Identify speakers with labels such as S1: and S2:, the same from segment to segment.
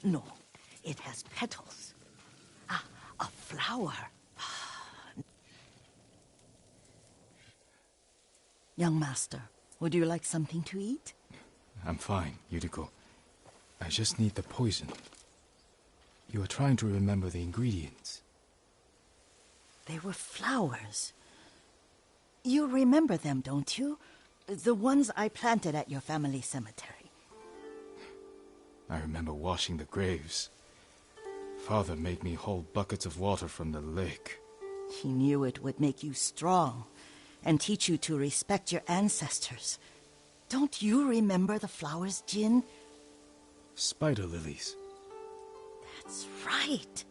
S1: No, it has petals. Ah, a flower. Young master, would you like something to eat?
S2: I'm fine, Yuriko. I just need the poison. You are trying to remember the ingredients.
S1: They were flowers. You remember them, don't you? The ones I planted at your family cemetery.
S2: I remember washing the graves. Father made me hold buckets of water from the lake.
S1: He knew it would make you strong and teach you to respect your ancestors. Don't you remember the flowers, Jin?
S2: Spider lilies.
S1: That's right.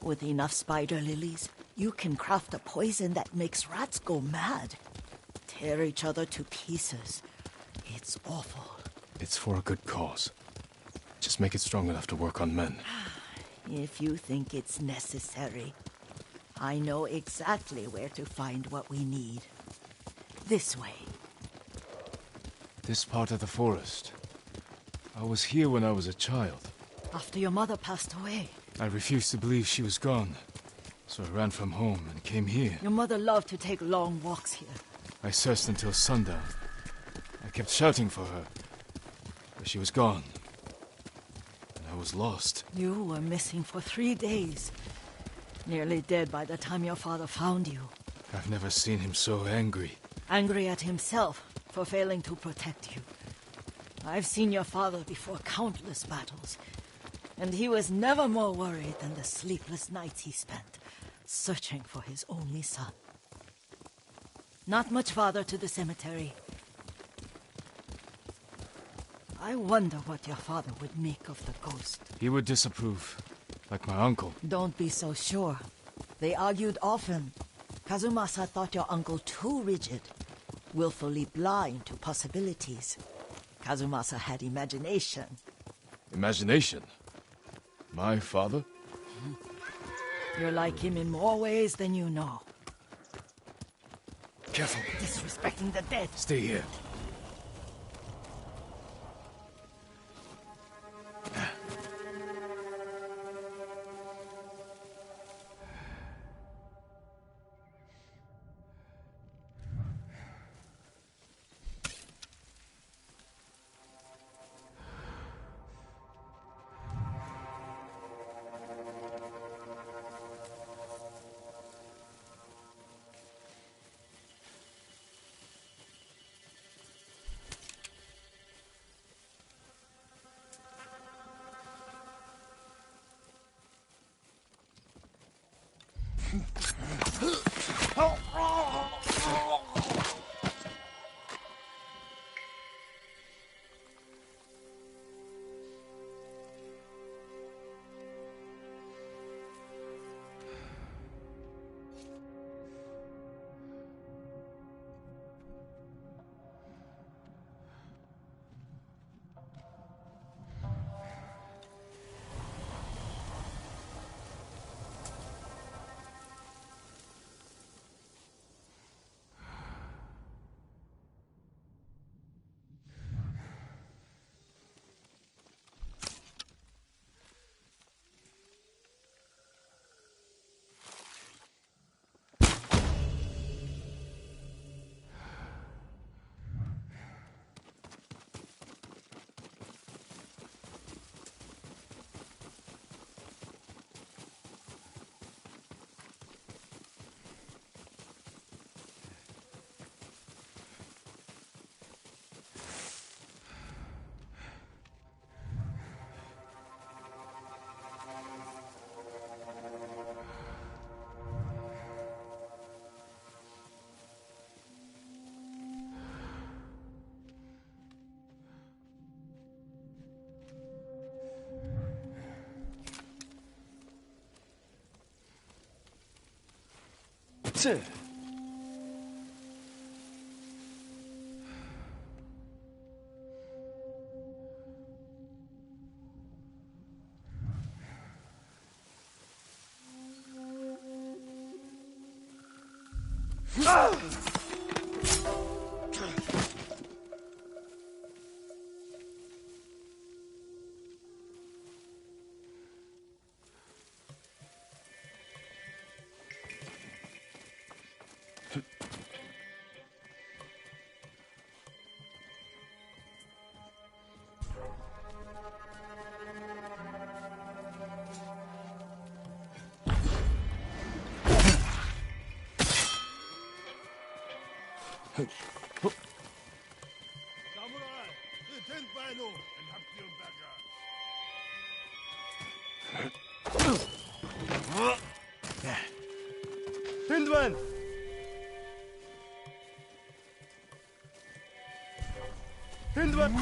S1: With enough spider lilies, you can craft a poison that makes rats go mad. Tear each other to pieces. It's awful.
S2: It's for a good cause. Just make it strong enough to work on men.
S1: If you think it's necessary, I know exactly where to find what we need. This way.
S2: This part of the forest. I was here when I was a child.
S1: After your mother passed away.
S2: I refused to believe she was gone, so I ran from home and came here.
S1: Your mother loved to take long walks here.
S2: I searched until sundown. I kept shouting for her, but she was gone. And I was lost.
S1: You were missing for 3 days. Nearly dead by the time your father found you.
S2: I've never seen him so angry.
S1: Angry at himself for failing to protect you. I've seen your father before countless battles. And he was never more worried than the sleepless nights he spent searching for his only son. Not much farther to the cemetery. I wonder what your father would make of the ghost.
S2: He would disapprove, like my uncle.
S1: Don't be so sure. They argued often. Kazumasa thought your uncle too rigid, willfully blind to possibilities. Kazumasa had imagination.
S2: Imagination? My father?
S1: You're like him in more ways than you know.
S2: Careful.
S1: Disrespecting the dead.
S2: Stay here.
S3: Samurai, den Beino und habt ihr Bagger. Hindwan! Hindwan!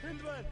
S3: Hindwan!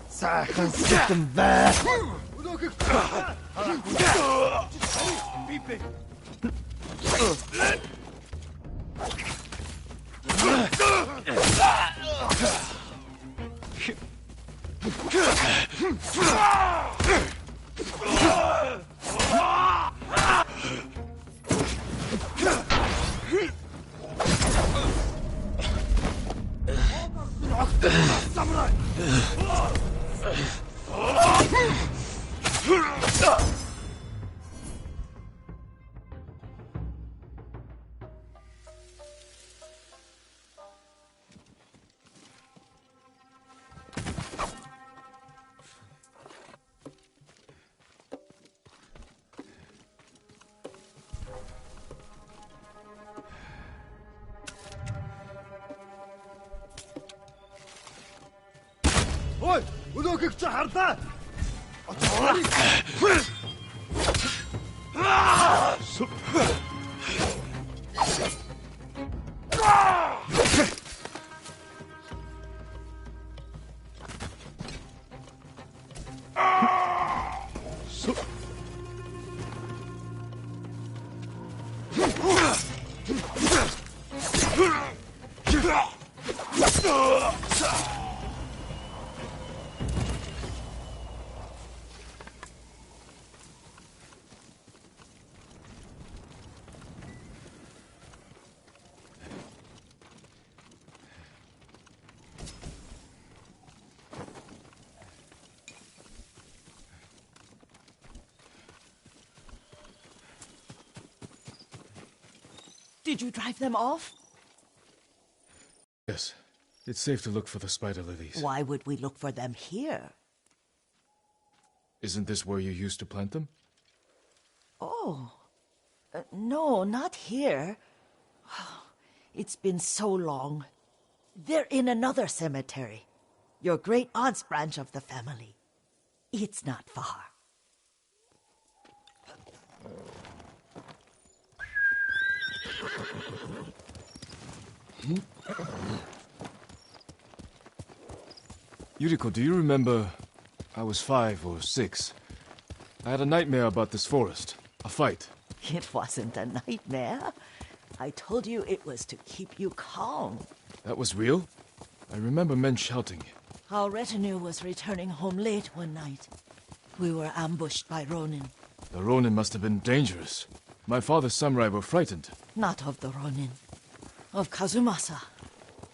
S4: Sachen sitten weg!
S3: Ой, өнөөхийг чи харлаа.
S1: Did you drive them off?
S2: Yes. It's safe to look for the spider lilies.
S1: Why would we look for them here?
S2: Isn't this where you used to plant them?
S1: Oh. No, not here. It's been so long. They're in another cemetery. Your great aunt's branch of the family. It's not far.
S2: Yuriko, do you remember? I was 5 or 6. I had a nightmare about this forest. A fight.
S1: It wasn't a nightmare. I told you it was to keep you calm.
S2: That was real? I remember men shouting.
S1: Our retinue was returning home late one night. We were ambushed by Ronin.
S2: The Ronin must have been dangerous. My father's samurai were frightened.
S1: Not of the Ronin. Of Kazumasa.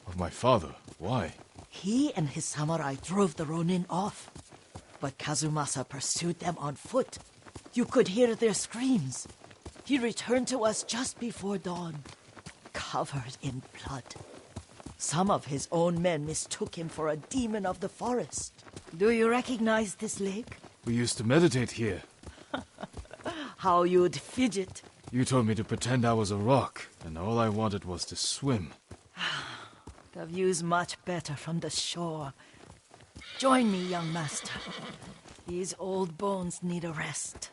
S2: Of my father? Why?
S1: He and his samurai drove the Ronin off. But Kazumasa pursued them on foot. You could hear their screams. He returned to us just before dawn, covered in blood. Some of his own men mistook him for a demon of the forest. Do you recognize this lake?
S2: We used to meditate here.
S1: How you'd fidget.
S2: You told me to pretend I was a rock, and all I wanted was to swim.
S1: The view's much better from the shore. Join me, young master. These old bones need a rest.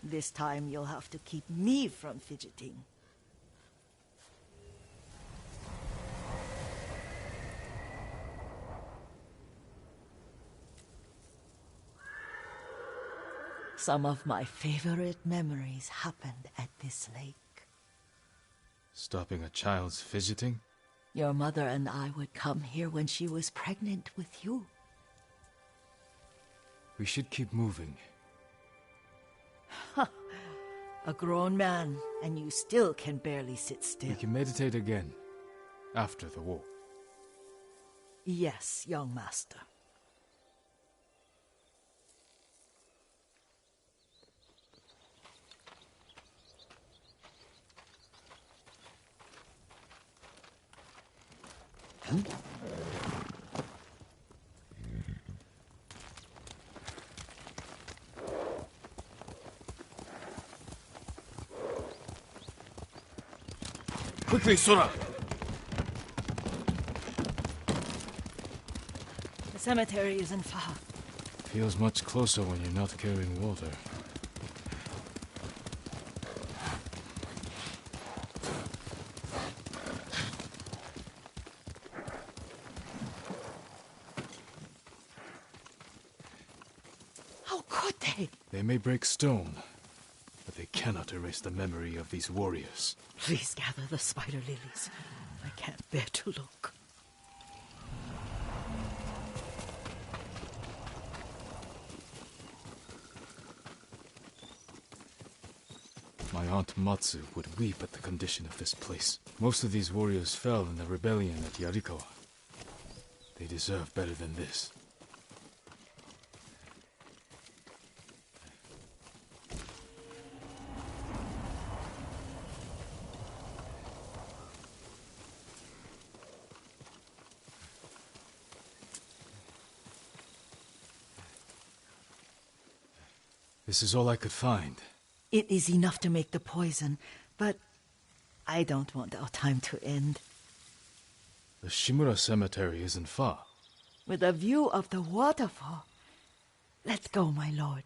S1: This time you'll have to keep me from fidgeting. Some of my favorite memories happened at this lake.
S2: Stopping a child's fidgeting?
S1: Your mother and I would come here when she was pregnant with you.
S2: We should keep moving.
S1: A grown man, and you still can barely sit still.
S2: We can meditate again, after the war.
S1: Yes, young master.
S2: Quickly, Sora!
S1: The cemetery isn't far.
S2: Feels much closer when you're not carrying water.
S1: How could they?
S2: They may break stone, but they cannot erase the memory of these warriors.
S1: Please gather the spider lilies. I can't bear to look.
S2: My Aunt Matsu would weep at the condition of this place. Most of these warriors fell in the rebellion at Yarikawa. They deserve better than this. This is all I could find.
S1: It is enough to make the poison, but I don't want our time to end.
S2: The Shimura Cemetery isn't far.
S1: With a view of the waterfall. Let's go, my lord.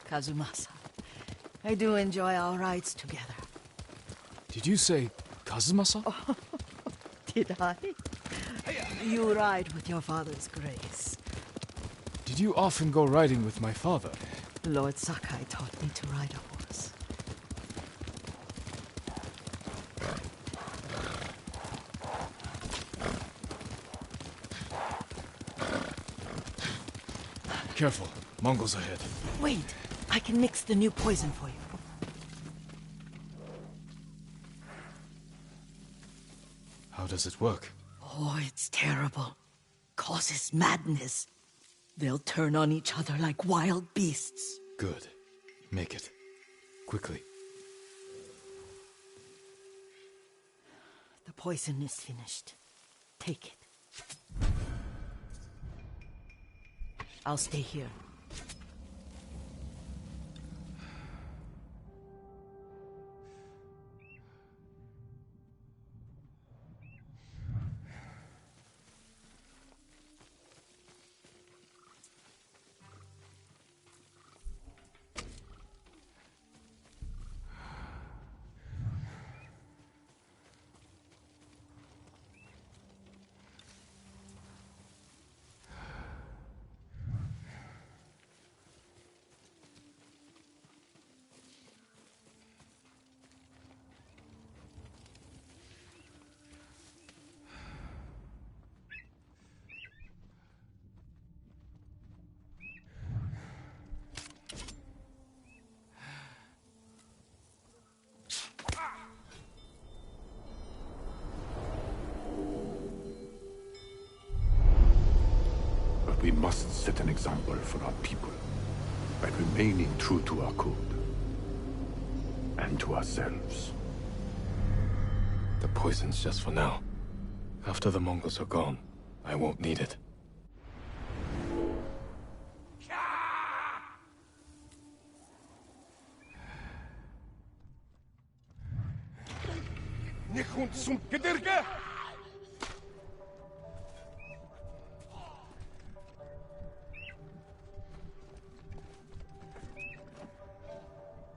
S1: Kazumasa, I do enjoy our rides together.
S2: Did you say Kazumasa?
S1: Did I? You ride with your father's grace.
S2: Did you often go riding with my father?
S1: Lord Sakai taught me to ride a horse.
S2: Careful, Mongols ahead.
S1: Wait, I can mix the new poison for you.
S2: How does it work?
S1: Oh, it's terrible. Causes madness. They'll turn on each other like wild beasts.
S2: Good. Make it. Quickly.
S1: The poison is finished. Take it. I'll stay here.
S5: must set an example for our people by remaining true to our code and to ourselves.
S2: The poison's just for now. After the Mongols are gone, I won't need it.
S3: Nikhund sum kederge.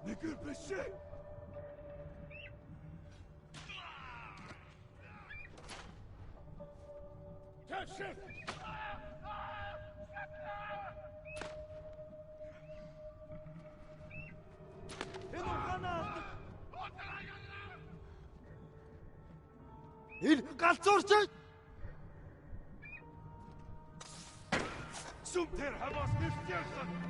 S3: Nikir beşe. Taşın.
S4: Энэ галзуурч
S3: Sum ter havas neftersen.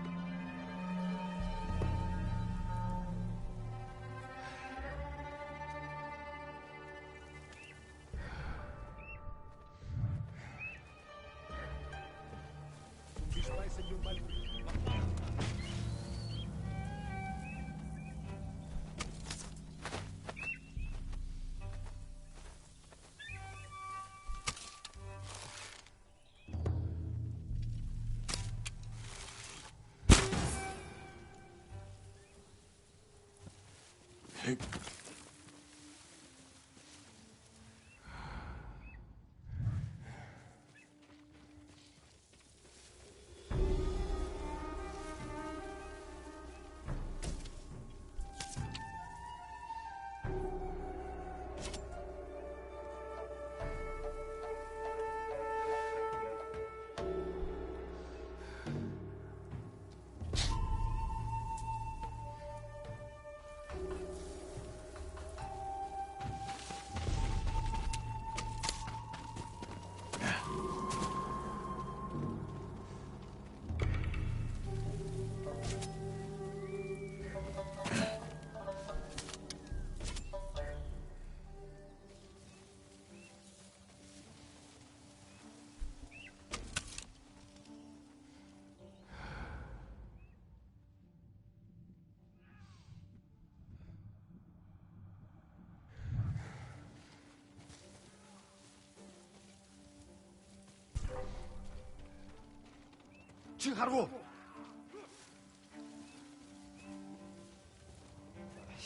S4: чи харгу.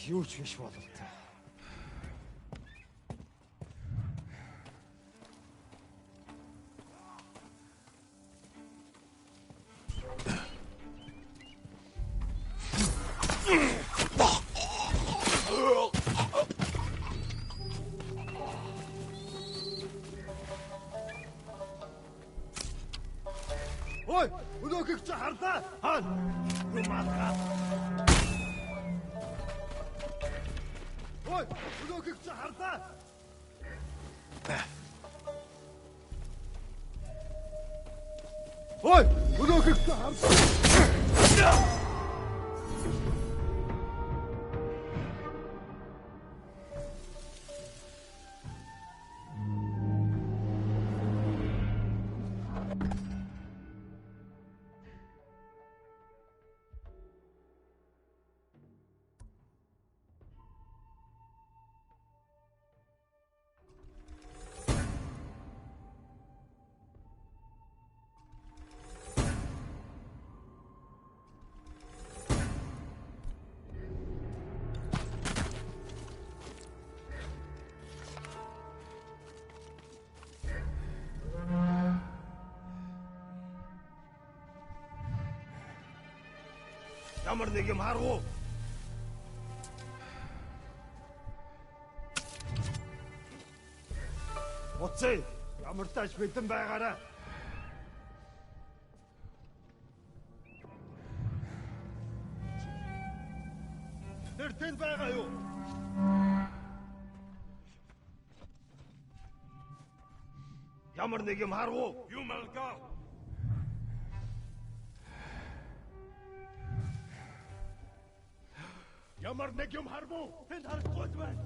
S4: Юу ч биш бололтой. Ой, өнөөхийг чи харлаа. Хаан. Юу маалгаа. Ой, өнөөхийг чи харлаа. Ой, өнөөхийг чи харлаа. Ямар нэг юм харгу. Оцээ, ямар тааш битэн байгаараа. Тэр тэн байгаа юу? Ямар нэг юм харгу. Юу малгаа? Ямар нэг юм харгу. Тэнд харахгүй байна.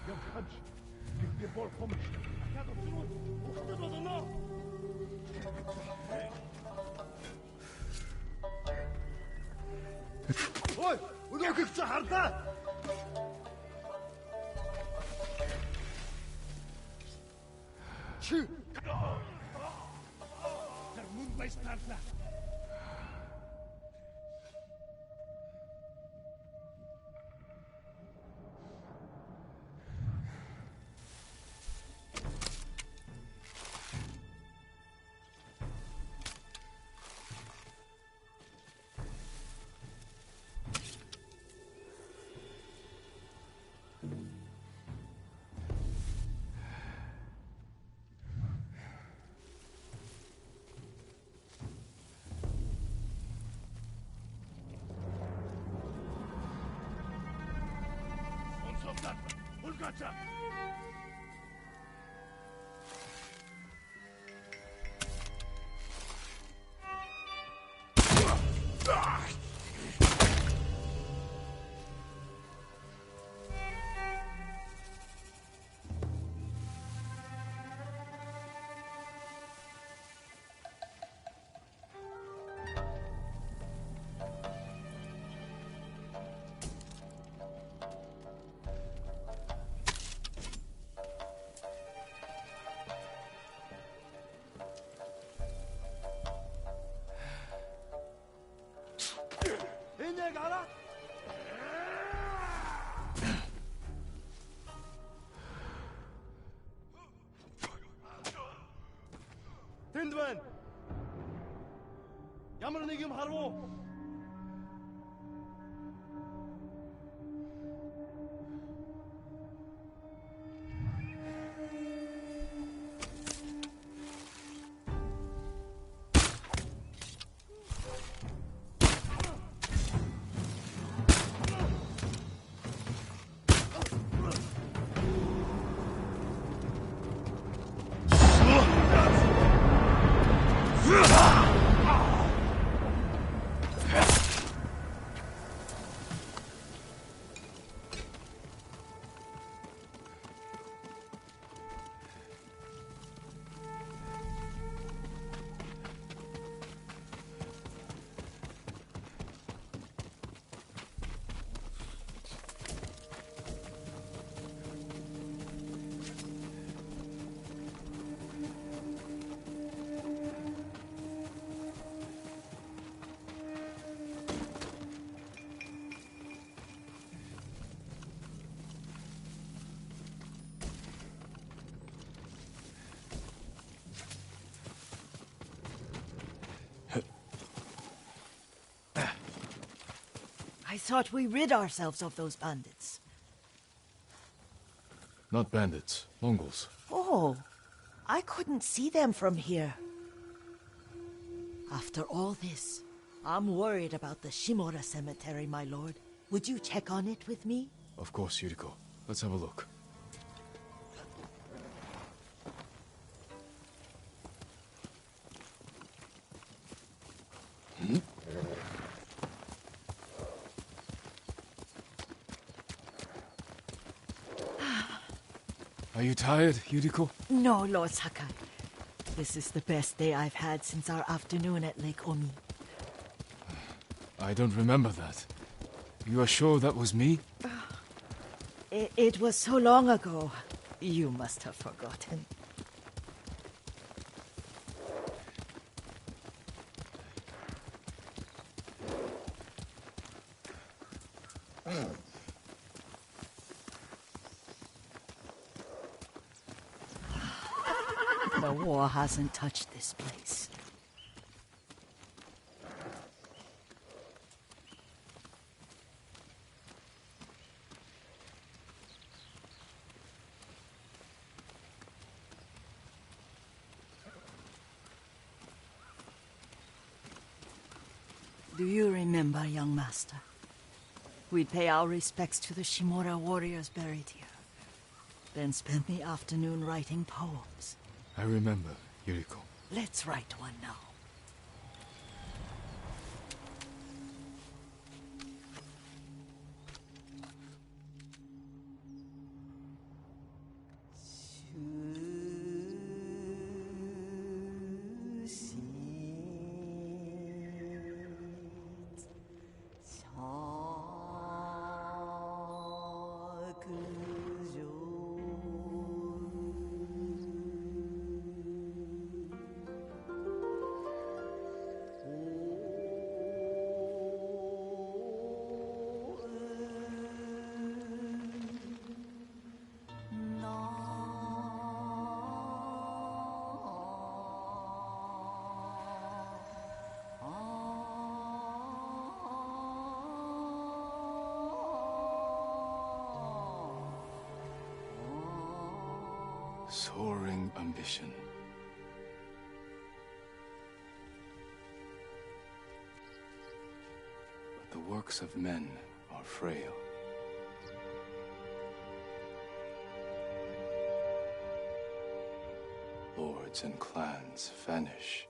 S4: Явж би бол хомч. Ой, өнөөхийг чи хардаа. Чи тэр мөн байж тарлаа. Bulgaca! Энийг хараа. Тэнд байна. Ямар нэг юм харав уу?
S1: I thought we rid ourselves of those bandits.
S2: Not bandits, Mongols.
S1: Oh, I couldn't see them from here. After all this, I'm worried about the Shimura cemetery, my lord. Would you check on it with me?
S2: Of course, Yuriko. Let's have a look. Are you tired, Yuriko?
S1: No, Lord Sakai. This is the best day I've had since our afternoon at Lake Omi.
S2: I don't remember that. You are sure that was me?
S1: It was so long ago. You must have forgotten. The war hasn't touched this place. Do you remember, young master? We'd pay our respects to the Shimura warriors buried here, then spend the afternoon writing poems.
S2: I remember, Yuriko.
S1: Let's write one now.
S2: Soaring ambition. But the works of men are frail. Lords and clans vanish.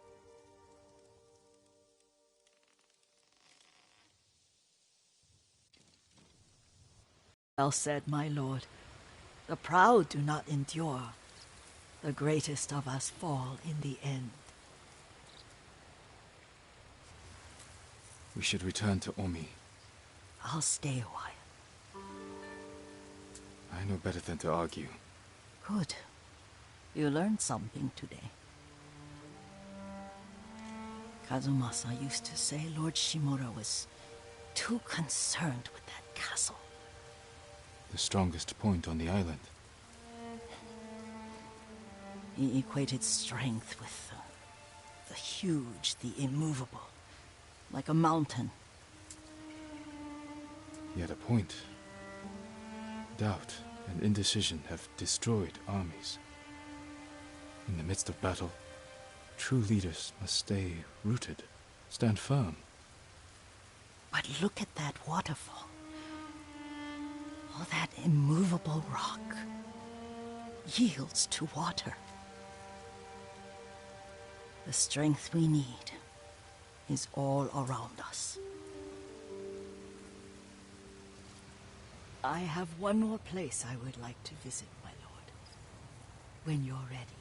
S1: Well said, my lord. The proud do not endure. The greatest of us fall in the end.
S2: We should return to Omi.
S1: I'll stay a while.
S2: I know better than to argue.
S1: Good. You learned something today. Kazumasa used to say Lord Shimura was too concerned with that castle.
S2: The strongest point on the island.
S1: He equated strength with the huge, the immovable, like a mountain.
S2: He had a point. Doubt and indecision have destroyed armies. In the midst of battle, true leaders must stay rooted, stand firm.
S1: But look at that waterfall. All that immovable rock yields to water. The strength we need is all around us. I have one more place I would like to visit, my lord. When you're ready.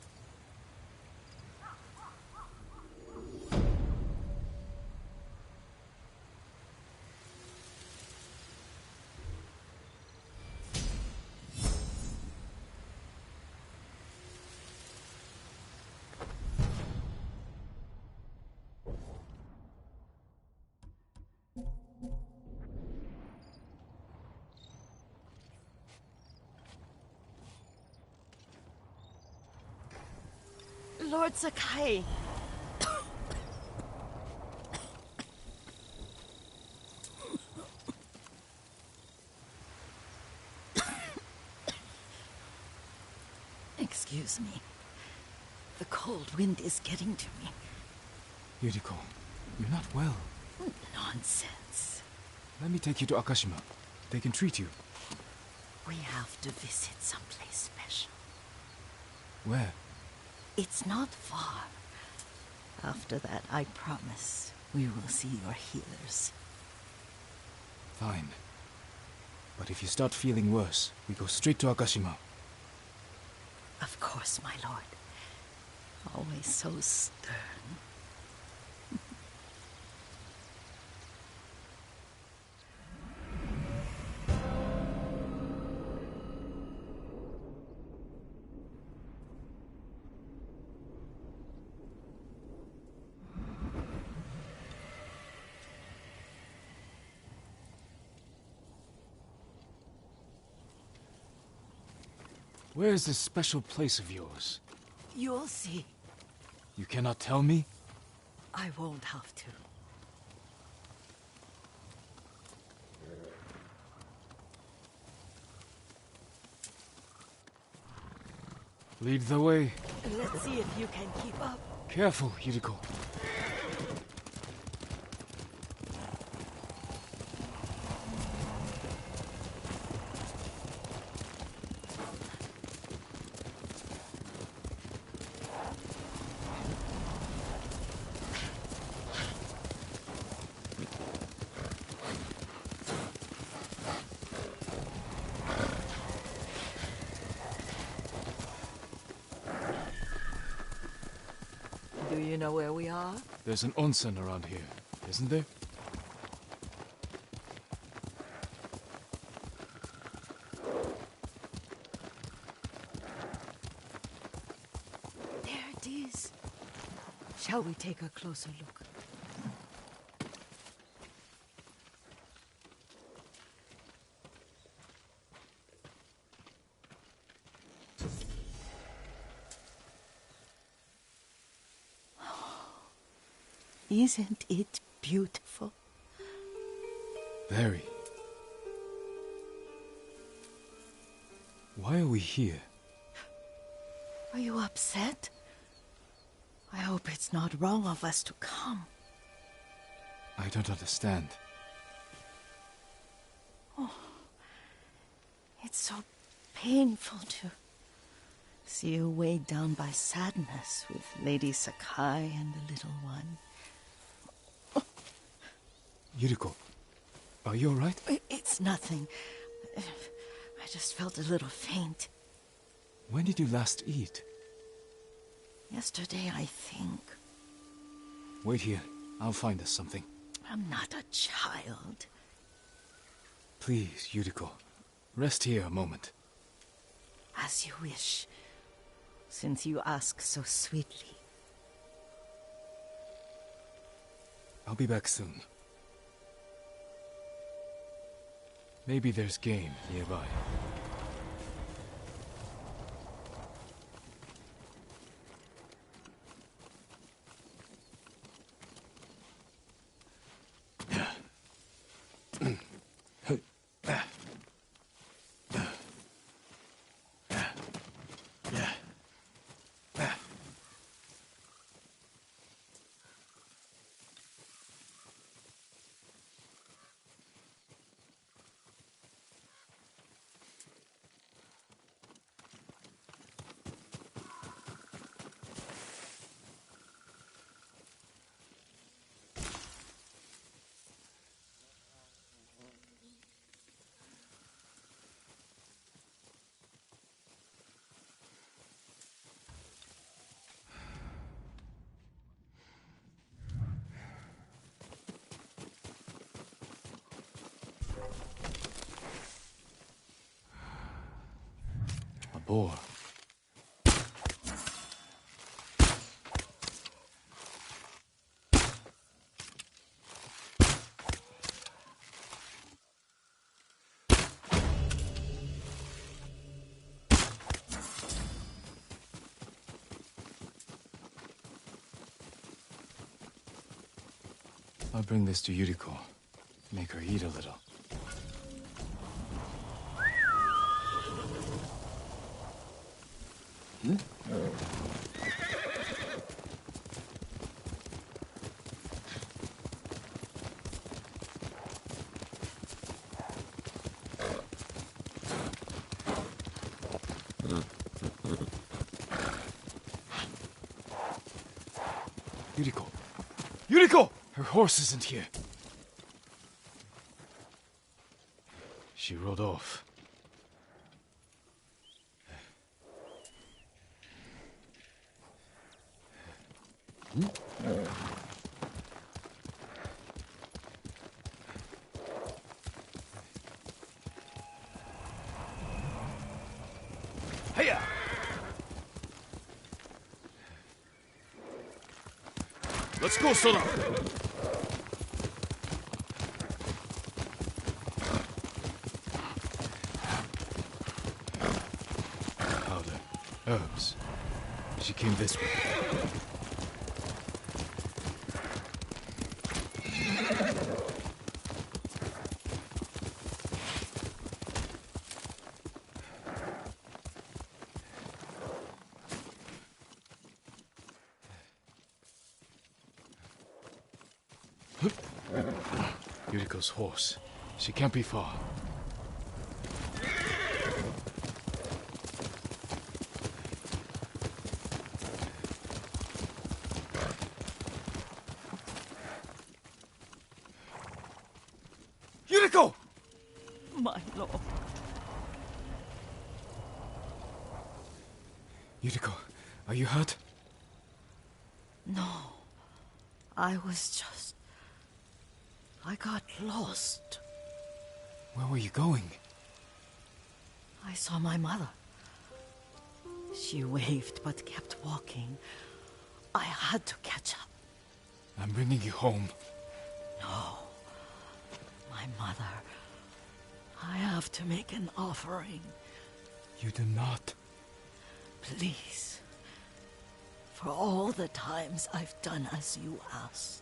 S1: Lord Sakai. Excuse me. The cold wind is getting to me.
S2: Yuriko, you're not well.
S1: Nonsense.
S2: Let me take you to Akashima. They can treat you.
S1: We have to visit someplace special.
S2: Where?
S1: It's not far. After that, I promise, we will see your healers.
S2: Fine. But if you start feeling worse, we go straight to Akashima.
S1: Of course, my lord. Always so stern.
S2: Where is this special place of yours?
S1: You'll see.
S2: You cannot tell me?
S1: I won't have to.
S2: Lead the way.
S1: Let's see if you can keep up.
S2: Careful, Yuriko.
S1: Do you know where we are?
S2: There's an onsen around here, isn't there?
S1: There it is. Shall we take a closer look? Isn't it beautiful?
S2: Very. Why are we here?
S1: Are you upset? I hope it's not wrong of us to come.
S2: I don't understand.
S1: It's so painful to see you weighed down by sadness with Lady Sakai and the little one.
S2: Yuriko, are you alright?
S1: It's nothing. I just felt a little faint.
S2: When did you last eat?
S1: Yesterday, I think.
S2: Wait here. I'll find us something.
S1: I'm not a child.
S2: Please, Yuriko. Rest here a moment.
S1: As you wish, since you ask so sweetly.
S2: I'll be back soon. Maybe there's game nearby. A boar. I'll bring this to Yuriko. Make her eat a little. Yuriko! Yuriko! Her horse isn't here. She rode off. Hiya! Let's go, Sona! Powder. Herbs. She came this way. Yuriko's horse. She can't be far. Yuriko!
S1: My lord.
S2: Yuriko, are you hurt?
S1: No. I was just... I got lost.
S2: Where were you going?
S1: I saw my mother. She waved but kept walking. I had to catch up.
S2: I'm bringing you home.
S1: No. My mother. I have to make an offering.
S2: You do not.
S1: Please. For all the times I've done as you asked.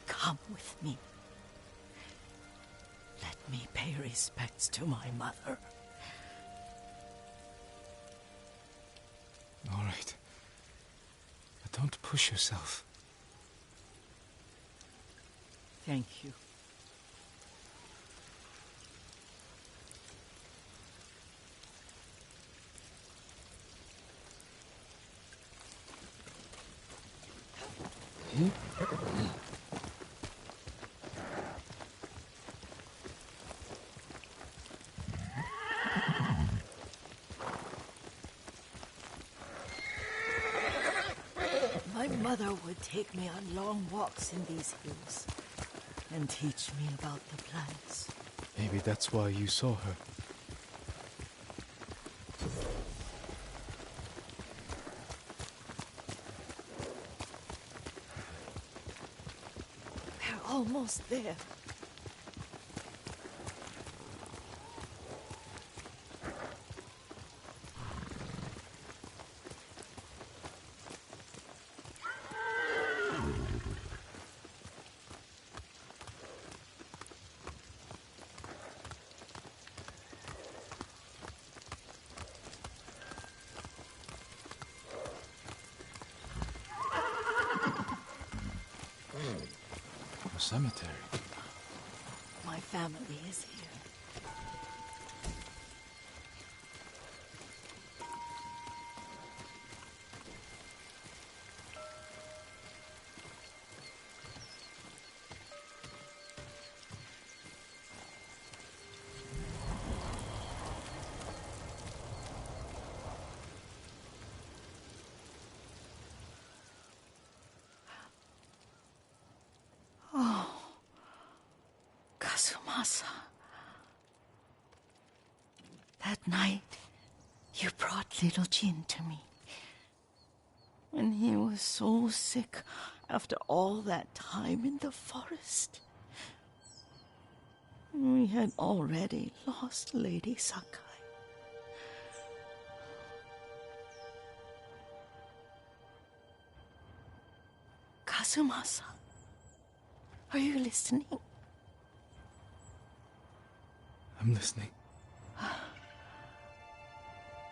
S1: Come with me. Let me pay respects to my mother.
S2: right. But don't push yourself.
S1: Thank you. My mother would take me on long walks in these hills and teach me about the plants.
S2: Maybe that's why you saw her.
S1: We're almost there.
S2: A cemetery.
S1: My family is here. Kazumasa. That night, you brought little Jin to me. When he was so sick after all that time in the forest. We had already lost Lady Sakai. Kazumasa, are you listening?
S2: I'm listening.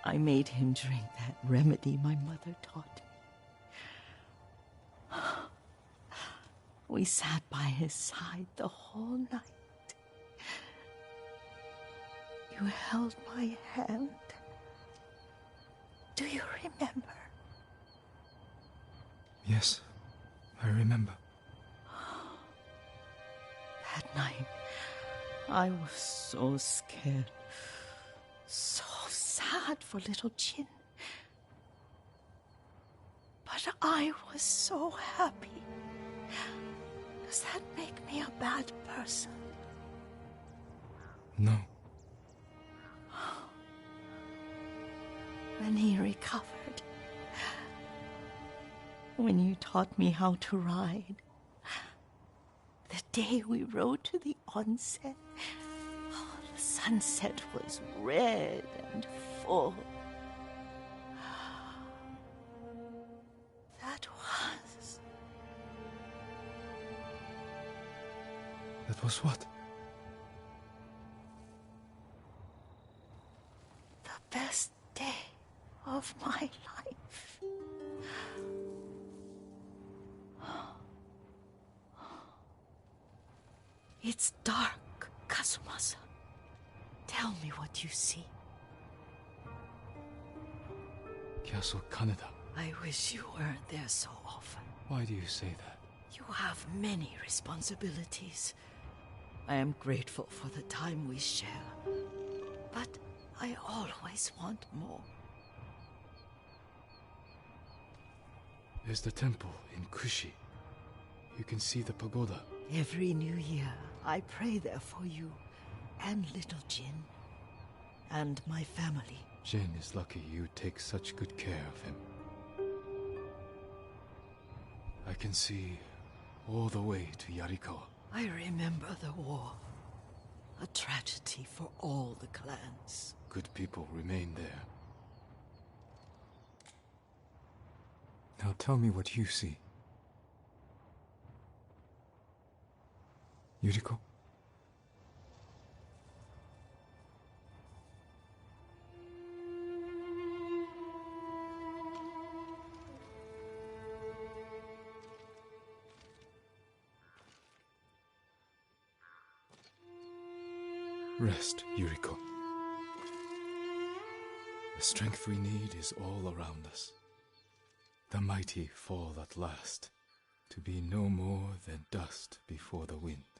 S1: I made him drink that remedy my mother taught me. We sat by his side the whole night. You held my hand. Do you remember?
S2: Yes, I remember.
S1: That night, I was so scared, so sad for little Jin. But I was so happy. Does that make me a bad person?
S2: No.
S1: When he recovered, when you taught me how to ride, the day we rode to the onsen, the sunset was red and full.
S2: That was what?
S1: The best day of my life. It's dark, Kazumasa. Tell me what you see.
S2: Castle Kaneda.
S1: I wish you weren't there so often.
S2: Why do you say that?
S1: You have many responsibilities. I am grateful for the time we share, but I always want more.
S2: There's the temple in Kushi. You can see the pagoda.
S1: Every new year, I pray there for you and little Jin and my family.
S2: Jin is lucky you take such good care of him. I can see all the way to Yarikawa.
S1: I remember the war. A tragedy for all the clans.
S2: Good people remain there. Now tell me what you see. Yuriko? Rest, Yuriko. The strength we need is all around us. The mighty fall at last, to be no more than dust before the wind.